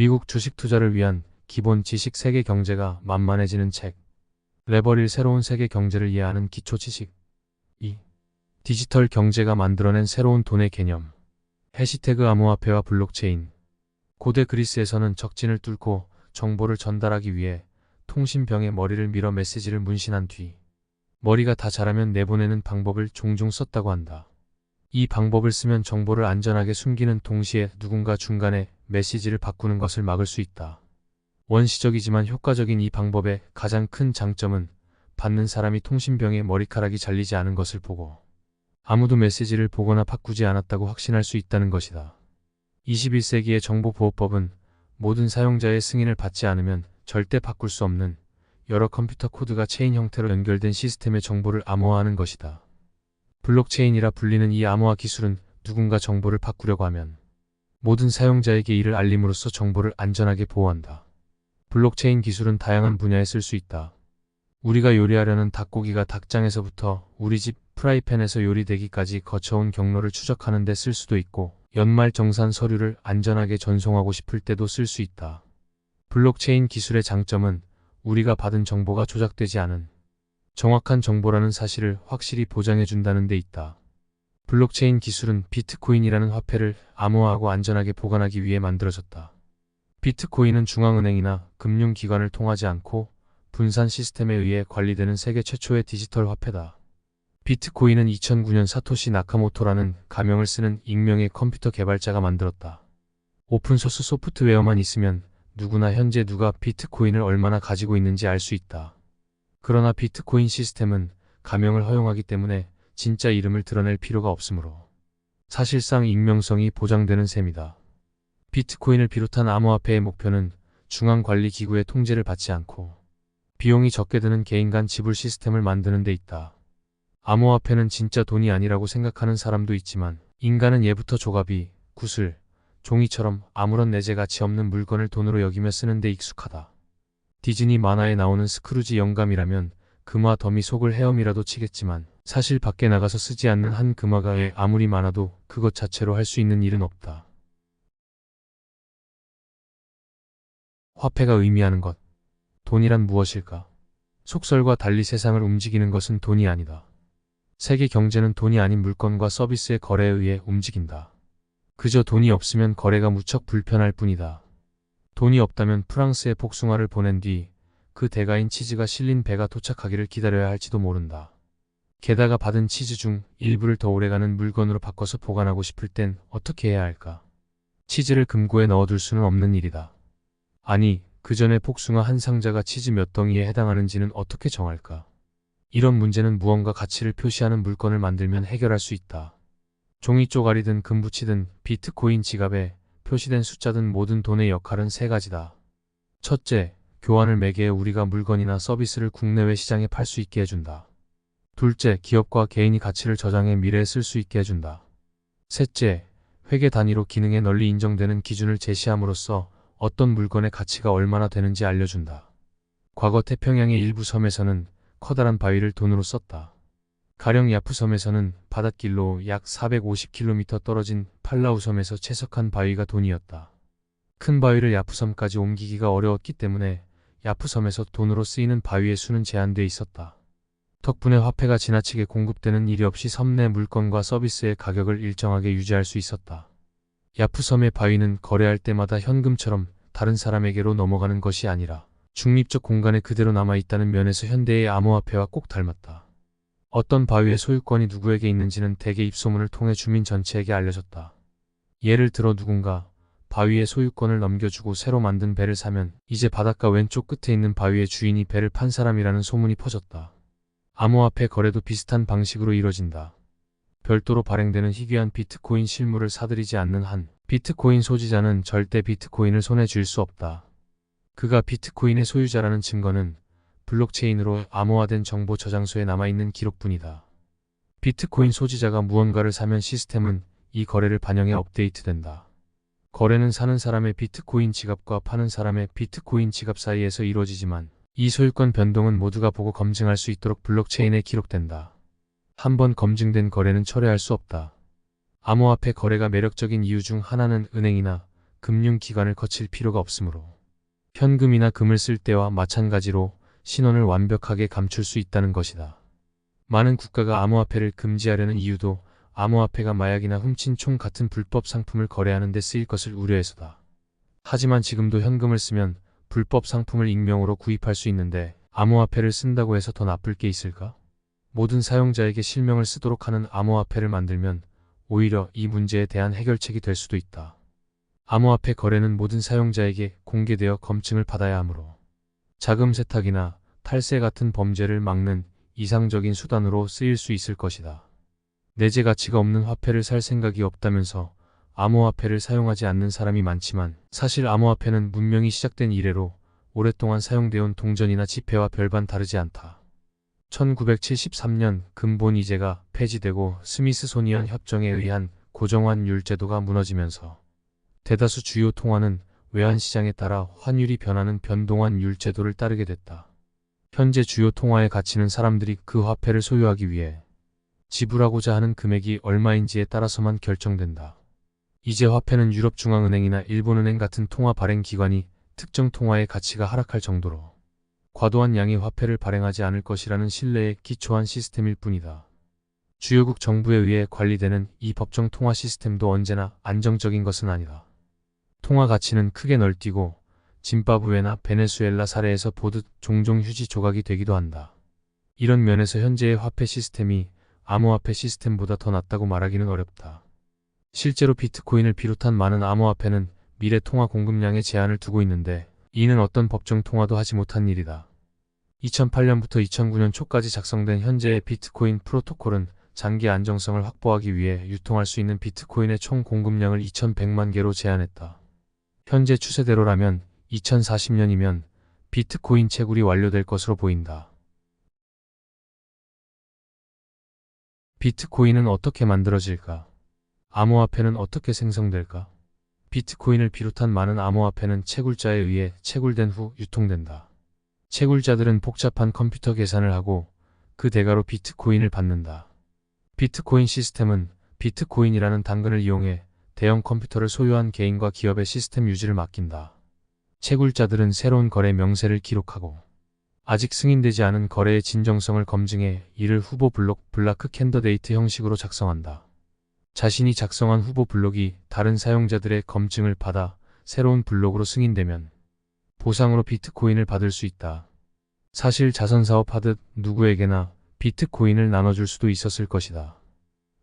미국 주식 투자를 위한 기본 지식 세계 경제가 만만해지는 책. 레버릴 새로운 세계 경제를 이해하는 기초 지식. 2. 디지털 경제가 만들어낸 새로운 돈의 개념. 해시태그 암호화폐와 블록체인. 고대 그리스에서는 적진을 뚫고 정보를 전달하기 위해 통신병에 머리를 밀어 메시지를 문신한 뒤 머리가 다 자라면 내보내는 방법을 종종 썼다고 한다. 이 방법을 쓰면 정보를 안전하게 숨기는 동시에 누군가 중간에 메시지를 바꾸는 것을 막을 수 있다. 원시적이지만 효과적인 이 방법의 가장 큰 장점은 받는 사람이 통신병에 머리카락이 잘리지 않은 것을 보고 아무도 메시지를 보거나 바꾸지 않았다고 확신할 수 있다는 것이다. 21세기의 정보보호법은 모든 사용자의 승인을 받지 않으면 절대 바꿀 수 없는 여러 컴퓨터 코드가 체인 형태로 연결된 시스템의 정보를 암호화하는 것이다. 블록체인이라 불리는 이 암호화 기술은 누군가 정보를 바꾸려고 하면 모든 사용자에게 이를 알림으로써 정보를 안전하게 보호한다. 블록체인 기술은 다양한 분야에 쓸 수 있다. 우리가 요리하려는 닭고기가 닭장에서부터 우리 집 프라이팬에서 요리되기까지 거쳐온 경로를 추적하는 데 쓸 수도 있고 연말정산 서류를 안전하게 전송하고 싶을 때도 쓸 수 있다. 블록체인 기술의 장점은 우리가 받은 정보가 조작되지 않은 정확한 정보라는 사실을 확실히 보장해준다는 데 있다. 블록체인 기술은 비트코인이라는 화폐를 암호화하고 안전하게 보관하기 위해 만들어졌다. 비트코인은 중앙은행이나 금융기관을 통하지 않고 분산 시스템에 의해 관리되는 세계 최초의 디지털 화폐다. 비트코인은 2009년 사토시 나카모토라는 가명을 쓰는 익명의 컴퓨터 개발자가 만들었다. 오픈소스 소프트웨어만 있으면 누구나 현재 누가 비트코인을 얼마나 가지고 있는지 알 수 있다. 그러나 비트코인 시스템은 가명을 허용하기 때문에 진짜 이름을 드러낼 필요가 없으므로 사실상 익명성이 보장되는 셈이다. 비트코인을 비롯한 암호화폐의 목표는 중앙관리기구의 통제를 받지 않고 비용이 적게 드는 개인 간 지불 시스템을 만드는 데 있다. 암호화폐는 진짜 돈이 아니라고 생각하는 사람도 있지만 인간은 예부터 조갑이, 구슬, 종이처럼 아무런 내재 가치 없는 물건을 돈으로 여기며 쓰는 데 익숙하다. 디즈니 만화에 나오는 스크루지 영감이라면 금화 더미 속을 헤엄이라도 치겠지만 사실 밖에 나가서 쓰지 않는 한 금화가 아무리 많아도 그것 자체로 할 수 있는 일은 없다. 화폐가 의미하는 것. 돈이란 무엇일까? 속설과 달리 세상을 움직이는 것은 돈이 아니다. 세계 경제는 돈이 아닌 물건과 서비스의 거래에 의해 움직인다. 그저 돈이 없으면 거래가 무척 불편할 뿐이다. 돈이 없다면 프랑스에 복숭아를 보낸 뒤 그 대가인 치즈가 실린 배가 도착하기를 기다려야 할지도 모른다. 게다가 받은 치즈 중 일부를 더 오래가는 물건으로 바꿔서 보관하고 싶을 땐 어떻게 해야 할까? 치즈를 금고에 넣어둘 수는 없는 일이다. 아니, 그 전에 복숭아 한 상자가 치즈 몇 덩이에 해당하는지는 어떻게 정할까? 이런 문제는 무언가 가치를 표시하는 물건을 만들면 해결할 수 있다. 종이 쪼가리든 금붙이든 비트코인 지갑에 표시된 숫자든 모든 돈의 역할은 세 가지다. 첫째, 교환을 매개해 우리가 물건이나 서비스를 국내외 시장에 팔 수 있게 해준다. 둘째, 기업과 개인이 가치를 저장해 미래에 쓸 수 있게 해준다. 셋째, 회계 단위로 기능에 널리 인정되는 기준을 제시함으로써 어떤 물건의 가치가 얼마나 되는지 알려준다. 과거 태평양의 일부 섬에서는 커다란 바위를 돈으로 썼다. 가령 야프 섬에서는 바닷길로 약 450km 떨어진 팔라우 섬에서 채석한 바위가 돈이었다. 큰 바위를 야프 섬까지 옮기기가 어려웠기 때문에 야프 섬에서 돈으로 쓰이는 바위의 수는 제한돼 있었다. 덕분에 화폐가 지나치게 공급되는 일이 없이 섬 내 물건과 서비스의 가격을 일정하게 유지할 수 있었다. 야프 섬의 바위는 거래할 때마다 현금처럼 다른 사람에게로 넘어가는 것이 아니라 중립적 공간에 그대로 남아있다는 면에서 현대의 암호화폐와 꼭 닮았다. 어떤 바위의 소유권이 누구에게 있는지는 대개 입소문을 통해 주민 전체에게 알려졌다. 예를 들어 누군가 바위의 소유권을 넘겨주고 새로 만든 배를 사면 이제 바닷가 왼쪽 끝에 있는 바위의 주인이 배를 판 사람이라는 소문이 퍼졌다. 암호화폐 거래도 비슷한 방식으로 이뤄진다. 별도로 발행되는 희귀한 비트코인 실물을 사들이지 않는 한 비트코인 소지자는 절대 비트코인을 손에 쥘 수 없다. 그가 비트코인의 소유자라는 증거는 블록체인으로 암호화된 정보 저장소에 남아있는 기록뿐이다. 비트코인 소지자가 무언가를 사면 시스템은 이 거래를 반영해 업데이트된다. 거래는 사는 사람의 비트코인 지갑과 파는 사람의 비트코인 지갑 사이에서 이루어지지만 이 소유권 변동은 모두가 보고 검증할 수 있도록 블록체인에 기록된다. 한번 검증된 거래는 철회할 수 없다. 암호화폐 거래가 매력적인 이유 중 하나는 은행이나 금융기관을 거칠 필요가 없으므로 현금이나 금을 쓸 때와 마찬가지로 신원을 완벽하게 감출 수 있다는 것이다. 많은 국가가 암호화폐를 금지하려는 이유도 암호화폐가 마약이나 훔친 총 같은 불법 상품을 거래하는 데 쓰일 것을 우려해서다. 하지만 지금도 현금을 쓰면 불법 상품을 익명으로 구입할 수 있는데 암호화폐를 쓴다고 해서 더 나쁠 게 있을까? 모든 사용자에게 실명을 쓰도록 하는 암호화폐를 만들면 오히려 이 문제에 대한 해결책이 될 수도 있다. 암호화폐 거래는 모든 사용자에게 공개되어 검증을 받아야 하므로 자금 세탁이나 탈세 같은 범죄를 막는 이상적인 수단으로 쓰일 수 있을 것이다. 내재 가치가 없는 화폐를 살 생각이 없다면서 암호화폐를 사용하지 않는 사람이 많지만 사실 암호화폐는 문명이 시작된 이래로 오랫동안 사용되어온 동전이나 지폐와 별반 다르지 않다. 1973년 근본이제가 폐지되고 스미스소니언 협정에 의한 고정환율 제도가 무너지면서 대다수 주요 통화는 외환시장에 따라 환율이 변하는 변동환율 제도를 따르게 됐다. 현재 주요 통화의 가치는 사람들이 그 화폐를 소유하기 위해 지불하고자 하는 금액이 얼마인지에 따라서만 결정된다. 이제 화폐는 유럽중앙은행이나 일본은행 같은 통화 발행 기관이 특정 통화의 가치가 하락할 정도로 과도한 양의 화폐를 발행하지 않을 것이라는 신뢰에 기초한 시스템일 뿐이다. 주요국 정부에 의해 관리되는 이 법정 통화 시스템도 언제나 안정적인 것은 아니다. 통화 가치는 크게 널뛰고 짐바브웨나 베네수엘라 사례에서 보듯 종종 휴지 조각이 되기도 한다. 이런 면에서 현재의 화폐 시스템이 암호화폐 시스템보다 더 낫다고 말하기는 어렵다. 실제로 비트코인을 비롯한 많은 암호화폐는 미래 통화 공급량에 제한을 두고 있는데 이는 어떤 법정 통화도 하지 못한 일이다. 2008년부터 2009년 초까지 작성된 현재의 비트코인 프로토콜은 장기 안정성을 확보하기 위해 유통할 수 있는 비트코인의 총 공급량을 2100만 개로 제한했다. 현재 추세대로라면 2040년이면 비트코인 채굴이 완료될 것으로 보인다. 비트코인은 어떻게 만들어질까? 암호화폐는 어떻게 생성될까? 비트코인을 비롯한 많은 암호화폐는 채굴자에 의해 채굴된 후 유통된다. 채굴자들은 복잡한 컴퓨터 계산을 하고 그 대가로 비트코인을 받는다. 비트코인 시스템은 비트코인이라는 당근을 이용해 대형 컴퓨터를 소유한 개인과 기업의 시스템 유지를 맡긴다. 채굴자들은 새로운 거래 명세를 기록하고 아직 승인되지 않은 거래의 진정성을 검증해 이를 후보 블록 블라크 캔더데이트 형식으로 작성한다. 자신이 작성한 후보 블록이 다른 사용자들의 검증을 받아 새로운 블록으로 승인되면 보상으로 비트코인을 받을 수 있다. 사실 자선사업 하듯 누구에게나 비트코인을 나눠줄 수도 있었을 것이다.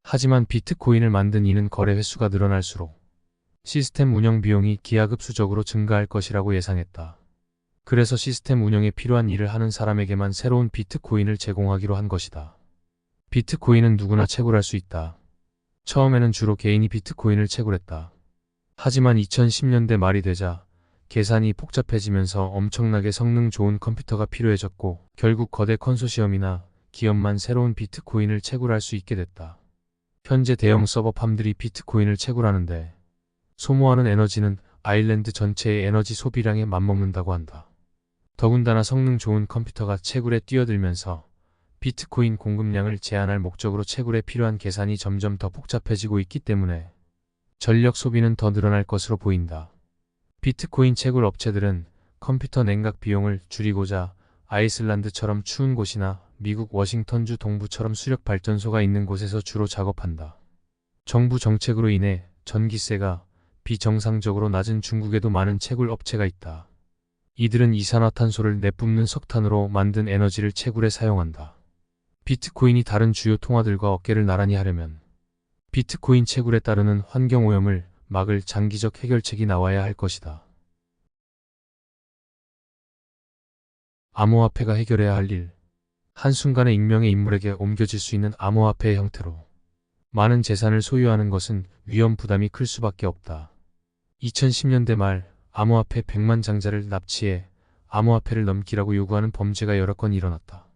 하지만 비트코인을 만든 이는 거래 횟수가 늘어날수록 시스템 운영 비용이 기하급수적으로 증가할 것이라고 예상했다. 그래서 시스템 운영에 필요한 일을 하는 사람에게만 새로운 비트코인을 제공하기로 한 것이다. 비트코인은 누구나 채굴할 수 있다. 처음에는 주로 개인이 비트코인을 채굴했다. 하지만 2010년대 말이 되자 계산이 복잡해지면서 엄청나게 성능 좋은 컴퓨터가 필요해졌고 결국 거대 컨소시엄이나 기업만 새로운 비트코인을 채굴할 수 있게 됐다. 현재 대형 서버팜들이 비트코인을 채굴하는데 소모하는 에너지는 아일랜드 전체의 에너지 소비량에 맞먹는다고 한다. 더군다나 성능 좋은 컴퓨터가 채굴에 뛰어들면서 비트코인 공급량을 제한할 목적으로 채굴에 필요한 계산이 점점 더 복잡해지고 있기 때문에 전력 소비는 더 늘어날 것으로 보인다. 비트코인 채굴 업체들은 컴퓨터 냉각 비용을 줄이고자 아이슬란드처럼 추운 곳이나 미국 워싱턴주 동부처럼 수력 발전소가 있는 곳에서 주로 작업한다. 정부 정책으로 인해 전기세가 비정상적으로 낮은 중국에도 많은 채굴 업체가 있다. 이들은 이산화탄소를 내뿜는 석탄으로 만든 에너지를 채굴에 사용한다. 비트코인이 다른 주요 통화들과 어깨를 나란히 하려면 비트코인 채굴에 따르는 환경오염을 막을 장기적 해결책이 나와야 할 것이다. 암호화폐가 해결해야 할 일. 한순간에 익명의 인물에게 옮겨질 수 있는 암호화폐의 형태로 많은 재산을 소유하는 것은 위험 부담이 클 수밖에 없다. 2010년대 말 암호화폐 100만 장자를 납치해 암호화폐를 넘기라고 요구하는 범죄가 여러 건 일어났다.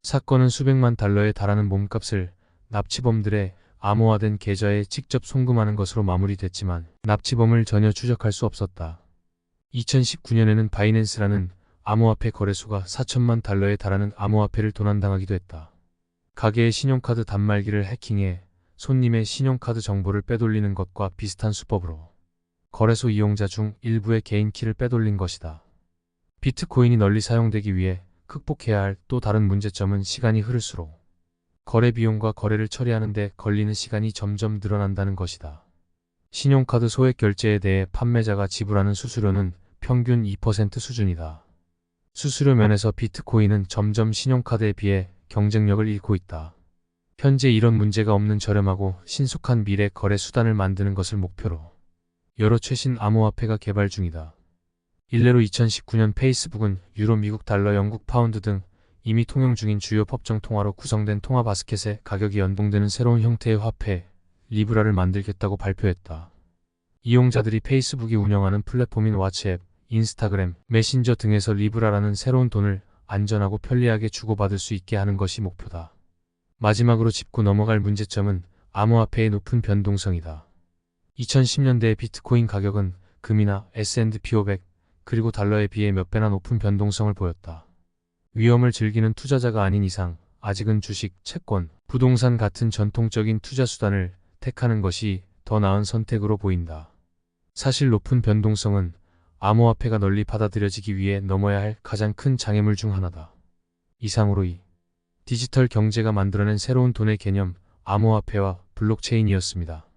사건은 수백만 달러에 달하는 몸값을 납치범들의 암호화된 계좌에 직접 송금하는 것으로 마무리됐지만 납치범을 전혀 추적할 수 없었다. 2019년에는 바이낸스라는 암호화폐 거래소가 4천만 달러에 달하는 암호화폐를 도난당하기도 했다. 가게의 신용카드 단말기를 해킹해 손님의 신용카드 정보를 빼돌리는 것과 비슷한 수법으로 거래소 이용자 중 일부의 개인 키를 빼돌린 것이다. 비트코인이 널리 사용되기 위해 극복해야 할 또 다른 문제점은 시간이 흐를수록 거래 비용과 거래를 처리하는 데 걸리는 시간이 점점 늘어난다는 것이다. 신용카드 소액 결제에 대해 판매자가 지불하는 수수료는 평균 2% 수준이다. 수수료 면에서 비트코인은 점점 신용카드에 비해 경쟁력을 잃고 있다. 현재 이런 문제가 없는 저렴하고 신속한 미래 거래 수단을 만드는 것을 목표로 여러 최신 암호화폐가 개발 중이다. 일례로 2019년 페이스북은 유로, 미국 달러, 영국 파운드 등 이미 통용 중인 주요 법정 통화로 구성된 통화 바스켓에 가격이 연동되는 새로운 형태의 화폐, 리브라를 만들겠다고 발표했다. 이용자들이 페이스북이 운영하는 플랫폼인 왓츠앱, 인스타그램, 메신저 등에서 리브라라는 새로운 돈을 안전하고 편리하게 주고받을 수 있게 하는 것이 목표다. 마지막으로 짚고 넘어갈 문제점은 암호화폐의 높은 변동성이다. 2010년대의 비트코인 가격은 금이나 S&P 500, 그리고 달러에 비해 몇 배나 높은 변동성을 보였다. 위험을 즐기는 투자자가 아닌 이상 아직은 주식, 채권, 부동산 같은 전통적인 투자 수단을 택하는 것이 더 나은 선택으로 보인다. 사실 높은 변동성은 암호화폐가 널리 받아들여지기 위해 넘어야 할 가장 큰 장애물 중 하나다. 이상으로 이 디지털 경제가 만들어낸 새로운 돈의 개념, 암호화폐와 블록체인이었습니다.